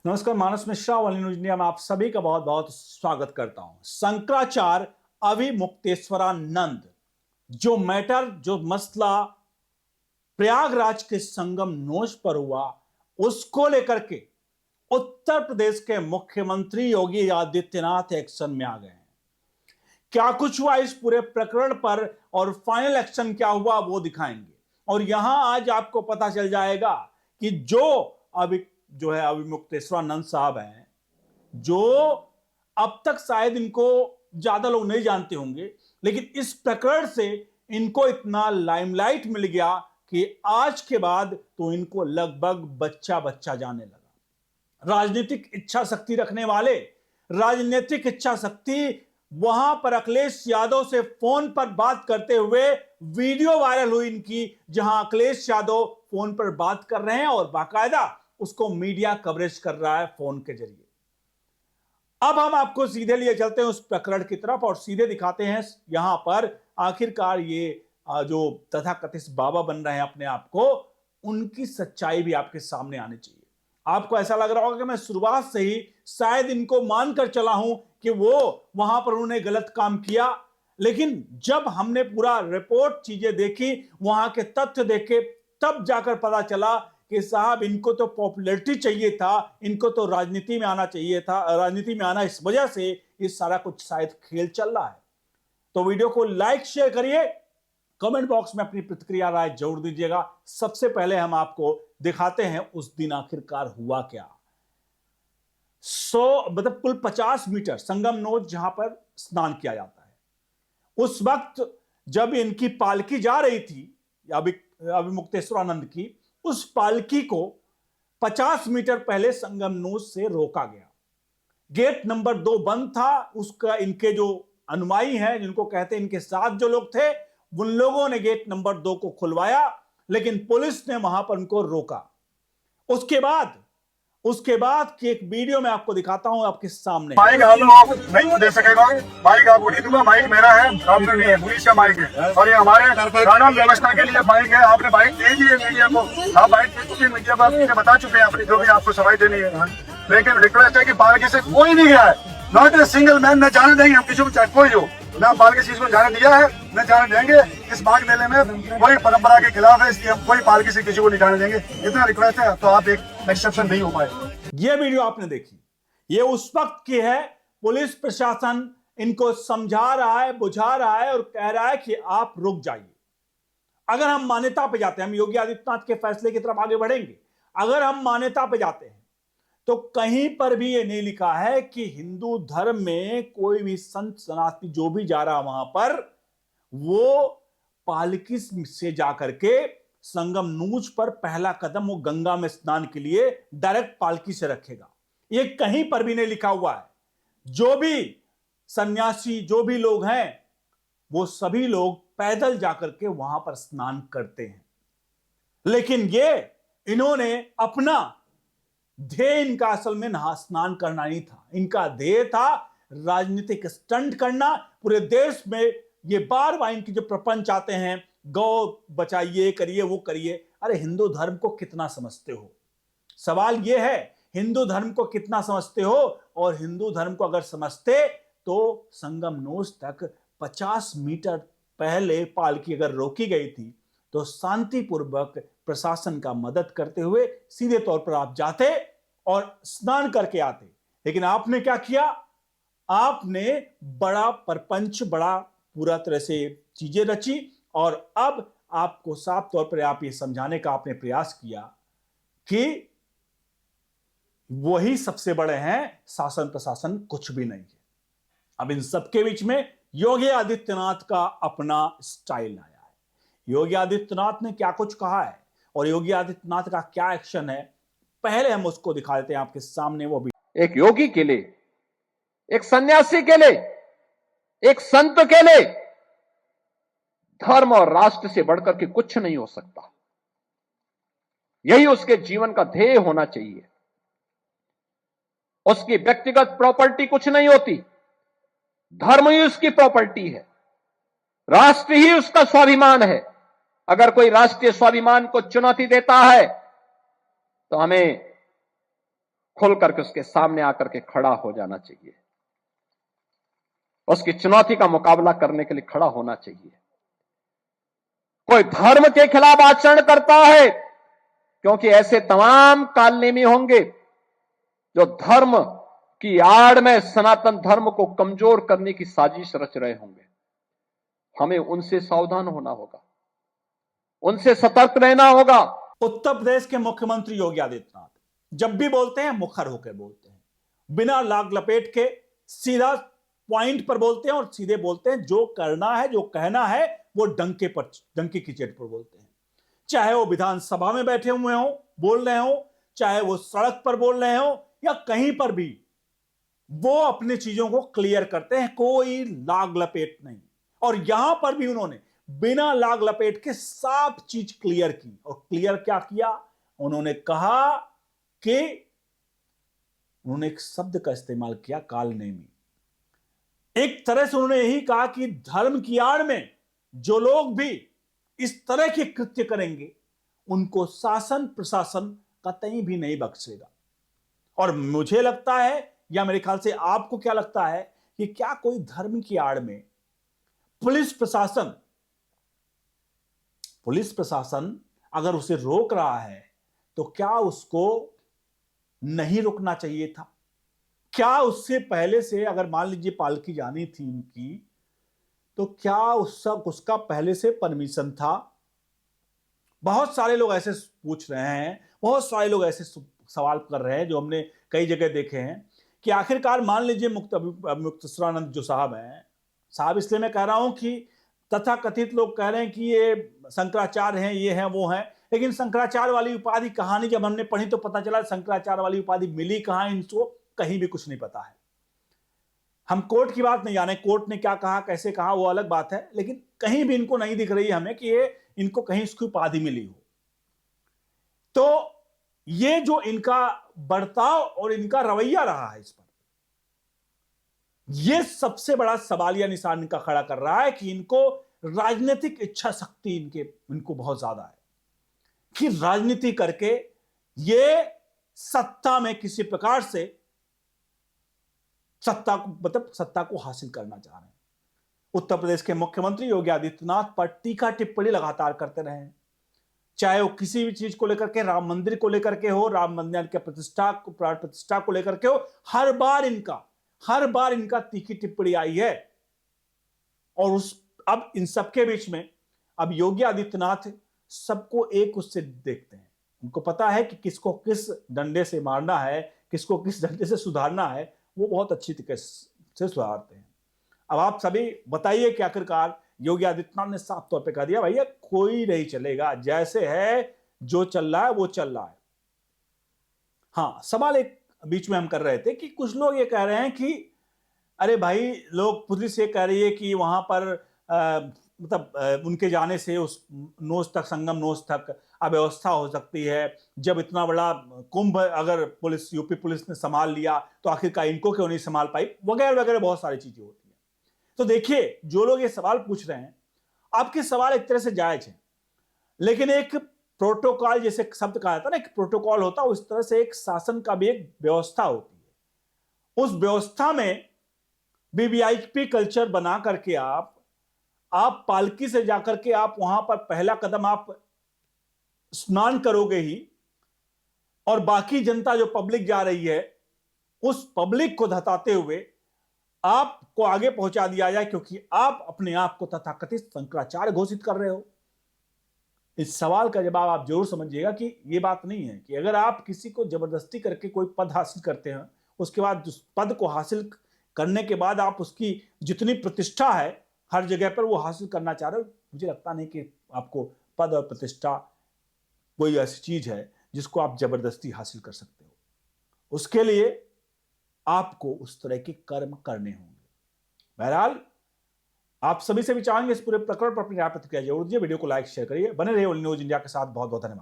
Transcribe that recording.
नमस्कार, मानस मिश्रा वाली news India में आप सभी का बहुत बहुत स्वागत करता हूं। शंकराचार्य अविमुक्तेश्वरानंद जो मसला प्रयागराज के संगम नोच पर हुआ, उसको लेकर के उत्तर प्रदेश के मुख्यमंत्री योगी आदित्यनाथ एक्शन में आ गए हैं। क्या कुछ हुआ इस पूरे प्रकरण पर और फाइनल एक्शन क्या हुआ वो दिखाएंगे। और यहां आज आपको पता चल जाएगा कि जो है अविमुक्तेश्वरानंद साहब हैं, जो अब तक शायद इनको ज्यादा लोग नहीं जानते होंगे, लेकिन इस प्रकरण से इनको इतना लाइमलाइट मिल गया कि आज के बाद तो इनको लगभग बच्चा बच्चा जाने लगा। राजनीतिक इच्छा शक्ति रखने वाले, राजनीतिक इच्छा शक्ति वहां पर अखिलेश यादव से फोन पर बात करते हुए वीडियो वायरल हुई इनकी, जहां अखिलेश यादव फोन पर बात कर रहे हैं और बाकायदा उसको मीडिया कवरेज कर रहा है फोन के जरिए। अब हम आपको सीधे लिए चलते हैं उस प्रकरण की तरफ और सीधे दिखाते हैं यहां पर आखिरकार ये जो तथाकथित बाबा बन रहे हैं अपने आप को, उनकी सच्चाई भी आपके सामने आनी चाहिए। आपको ऐसा लग रहा होगा कि मैं शुरुआत से ही शायद इनको मानकर चला हूं कि वो वहां पर उन्होंने गलत काम किया, लेकिन जब हमने पूरा रिपोर्ट चीजें देखी, वहां के तथ्य देखे, तब जाकर पता चला कि साहब इनको तो पॉपुलैरिटी चाहिए था, इनको तो राजनीति में आना चाहिए था, राजनीति में आना इस वजह से ये सारा कुछ शायद खेल चल रहा है। तो वीडियो को लाइक शेयर करिए, कमेंट बॉक्स में अपनी प्रतिक्रिया राय जरूर दीजिएगा। सबसे पहले हम आपको दिखाते हैं उस दिन आखिरकार हुआ क्या। 100 मतलब कुल 50 मीटर संगम नोच जहां पर स्नान किया जाता है, उस वक्त जब इनकी पालकी जा रही थी अविमुक्तेश्वरानंद की, उस पालकी को 50 मीटर पहले संगम नोच से रोका गया। गेट नंबर 2 बंद था। उसका इनके जो अनुयायी हैं, जिनको कहते हैं, इनके साथ जो लोग थे, उन लोगों ने गेट नंबर 2 को खुलवाया, लेकिन पुलिस ने वहां पर उनको रोका। उसके बाद की एक वीडियो मैं आपको दिखाता हूं आपके सामने। माइक आप नहीं दे सकेगा, माइक आपको नहीं दूंगा। माइक मेरा है, आपने नहीं है, पुलिस का माइक है और ये हमारे कानून व्यवस्था के लिए माइक है। आपने माइक दे दिए मीडिया को, आप माइक दे चुके, मीडिया को आप बता चुके हैं अपनी जो भी आपको सफाई देनी है। लेकिन रिक्वेस्ट है कि पालकी से कोई नहीं गया है, नॉट ए सिंगल मैन। न जाने देंगे हम किसी को, चाहे कोई हो, न पालकी चीज को जाने दिया है, न जाने देंगे। इस मार्ग मेले में कोई परंपरा के खिलाफ है, इसलिए हम कोई पालकी से किसी को नहीं जाने देंगे। इतना रिक्वेस्ट है, तो आप एक एक्सेप्शन नहीं हो पाए। यह वीडियो आपने देखी, ये उस वक्त की है। पुलिस प्रशासन इनको समझा रहा है, बुझा रहा है और कह रहा है कि आप रुक जाइए। अगर हम मान्यता पे जाते हैं, हम योगी आदित्यनाथ के फैसले की तरफ आगे बढ़ेंगे, अगर हम मान्यता पे जाते हैं तो कहीं पर भी ये नहीं लिखा है कि हिंदू धर्म में कोई भी संत सनातनी जो भी जा रहा वहां पर, वो पालकी से जाकर के संगम नूच पर पहला कदम वो गंगा में स्नान के लिए डायरेक्ट पालकी से रखेगा। ये कहीं पर भी नहीं लिखा हुआ है। जो भी सन्यासी, जो भी लोग हैं, वो सभी लोग पैदल जाकर के वहां पर स्नान करते हैं। लेकिन इन्होंने अपना ध्येय, इनका असल में नहा स्नान करना नहीं था, इनका ध्येय था राजनीतिक स्टंट करना। पूरे देश में ये बार बार इनके जो प्रपंच आते हैं, गौ बचाइए, करिए, वो करिए। अरे हिंदू धर्म को कितना समझते हो? सवाल ये है, हिंदू धर्म को कितना समझते हो? और हिंदू धर्म को अगर समझते तो संगम नोच तक 50 मीटर पहले पालकी अगर रोकी गई थी तो शांतिपूर्वक प्रशासन का मदद करते हुए सीधे तौर पर आप जाते और स्नान करके आते। लेकिन आपने क्या किया? आपने बड़ा परपंच, बड़ा पूरा तरह से चीजें रची और अब आपको साफ तौर पर आप ये समझाने का आपने प्रयास किया कि वही सबसे बड़े हैं, शासन प्रशासन कुछ भी नहीं है। अब इन सबके बीच में योगी आदित्यनाथ का अपना स्टाइल आया है। योगी आदित्यनाथ ने क्या कुछ कहा है और योगी आदित्यनाथ का क्या एक्शन है, पहले हम उसको दिखा देते हैं आपके सामने। वो भी एक योगी के लिए, एक सन्यासी के लिए, एक संत के लिए धर्म और राष्ट्र से बढ़कर के कुछ नहीं हो सकता। यही उसके जीवन का ध्येय होना चाहिए। उसकी व्यक्तिगत प्रॉपर्टी कुछ नहीं होती, धर्म ही उसकी प्रॉपर्टी है, राष्ट्र ही उसका स्वाभिमान है। अगर कोई राष्ट्रीय स्वाभिमान को चुनौती देता है तो हमें खुल करके उसके सामने आकर के खड़ा हो जाना चाहिए, उसकी चुनौती का मुकाबला करने के लिए खड़ा होना चाहिए। कोई धर्म के खिलाफ आचरण करता है, क्योंकि ऐसे तमाम कालनेमी होंगे जो धर्म की आड़ में सनातन धर्म को कमजोर करने की साजिश रच रहे होंगे। हमें उनसे सावधान होना होगा, उनसे सतर्क रहना होगा। उत्तर प्रदेश के मुख्यमंत्री योगी आदित्यनाथ जब भी बोलते हैं मुखर होकर बोलते हैं, बिना लाग लपेट के सीधा पॉइंट पर बोलते हैं और सीधे बोलते हैं। जो करना है, जो कहना है, वो डंके की चेट पर बोलते हैं। चाहे वो विधानसभा में बैठे हुए हो, बोल रहे हो, चाहे वो सड़क पर बोल रहे हो, या कहीं पर भी, वो अपनी चीजों को क्लियर करते हैं, कोई लाग लपेट नहीं। और यहां पर भी उन्होंने बिना लाग लपेट के साफ चीज क्लियर की। और क्लियर क्या किया? उन्होंने कहा कि उन्होंने एक शब्द का इस्तेमाल किया, कालनेमी। एक तरह से उन्होंने यही कहा कि धर्म की आड़ में जो लोग भी इस तरह के कृत्य करेंगे, उनको शासन प्रशासन कतई भी नहीं बख्शेगा। और मुझे लगता है, या मेरे ख्याल से आपको क्या लगता है, कि क्या कोई धर्म की आड़ में पुलिस प्रशासन अगर उसे रोक रहा है, तो क्या उसको नहीं रुकना चाहिए था? क्या उससे पहले से, अगर मान लीजिए पालकी जानी थी उनकी, तो क्या उसका पहले से परमिशन था? बहुत सारे लोग ऐसे पूछ रहे हैं, बहुत सारे लोग ऐसे सवाल कर रहे हैं, जो हमने कई जगह देखे हैं, कि आखिरकार मान लीजिए मुक्तेश्वरानंद जो साहब हैं, साहब इसलिए मैं कह रहा हूं कि तथाकथित लोग कह रहे हैं कि ये शंकराचार्य हैं, ये हैं, वो हैं, लेकिन शंकराचार्य वाली उपाधि कहानी जब हमने पढ़ी तो पता चला शंकराचार्य वाली उपाधि मिली कहां इनको, कहीं भी कुछ नहीं पता है। हम कोर्ट की बात नहीं जाने, कोर्ट ने क्या कहा, कैसे कहा, वो अलग बात है, लेकिन कहीं भी इनको नहीं दिख रही है हमें कि ये इनको कहीं इसकी उपाधि मिली हो। तो ये जो इनका बर्ताव और इनका रवैया रहा है, इस पर ये सबसे बड़ा सवालिया निशान इनका खड़ा कर रहा है कि इनको राजनीतिक इच्छा शक्ति इनको बहुत ज्यादा है, कि राजनीति करके ये सत्ता में किसी प्रकार से सत्ता को हासिल करना चाह रहे हैं। उत्तर प्रदेश के मुख्यमंत्री योगी आदित्यनाथ पर टीका टिप्पणी लगातार करते रहे हैं, चाहे वो किसी भी चीज को लेकर के, राम मंदिर को लेकर के हो, राम मंदिर के प्राण प्रतिष्ठा को लेकर के हो, हर बार इनका तीखी टिप्पणी आई है। और अब इन सबके बीच में अब योगी आदित्यनाथ सबको एक उससे देखते हैं। उनको पता है कि किसको किस डंडे से मारना है, किसको किस डंडे से सुधारना है, वो बहुत अच्छी तरीके से सुधारते हैं। अब आप सभी बताइए कि आखिरकार योगी आदित्यनाथ ने साफ तौर पे कह दिया, भैया कोई नहीं चलेगा, जैसे है जो चल रहा है वो चल रहा है। हाँ, सवाल एक बीच में हम कर रहे थे कि कुछ लोग ये कह रहे हैं कि अरे भाई, लोग पुलिस ये कह रही है कि वहां पर उनके जाने से उस नोस तक, संगम नोस तक अव्यवस्था हो सकती है। जब इतना बड़ा कुंभ अगर यूपी पुलिस ने संभाल लिया, तो आखिरकार इनको क्यों नहीं संभाल पाई, वगैरह वगैरह बहुत सारी चीजें होती हैं। तो देखिए, जो लोग ये सवाल पूछ रहे हैं, आपके सवाल एक तरह से जायज है, लेकिन एक प्रोटोकॉल, जैसे शब्द कहा जाता है ना, एक प्रोटोकॉल होता है, उस तरह से एक शासन का भी एक व्यवस्था होती है। उस व्यवस्था में वीवीआईपी कल्चर बना करके आप पालकी से जाकर के आप वहां पर पहला कदम आप स्नान करोगे ही, और बाकी जनता जो पब्लिक जा रही है, उस पब्लिक को धताते हुए आपको आगे पहुंचा दिया जाए, क्योंकि आप अपने आप को तथाकथित शंकराचार्य घोषित कर रहे हो। इस सवाल का जवाब आप जरूर समझिएगा कि यह बात नहीं है कि अगर आप किसी को जबरदस्ती करके कोई पद हासिल करते हैं, उसके बाद उस पद को हासिल करने के बाद आप उसकी जितनी प्रतिष्ठा है हर जगह पर वो हासिल करना चाह रहे हो। मुझे लगता नहीं कि आपको पद और प्रतिष्ठा कोई ऐसी चीज है जिसको आप जबरदस्ती हासिल कर सकते हो। उसके लिए आपको उस तरह के कर्म करने होंगे। बहरहाल, आप सभी से भी चाहेंगे इस पूरे प्रकरण पर अपनी राय प्रतिक्रिया जरूर दीजिए। वीडियो को लाइक शेयर करिए। बने रहिए ओनली न्यूज इंडिया के साथ। बहुत बहुत धन्यवाद।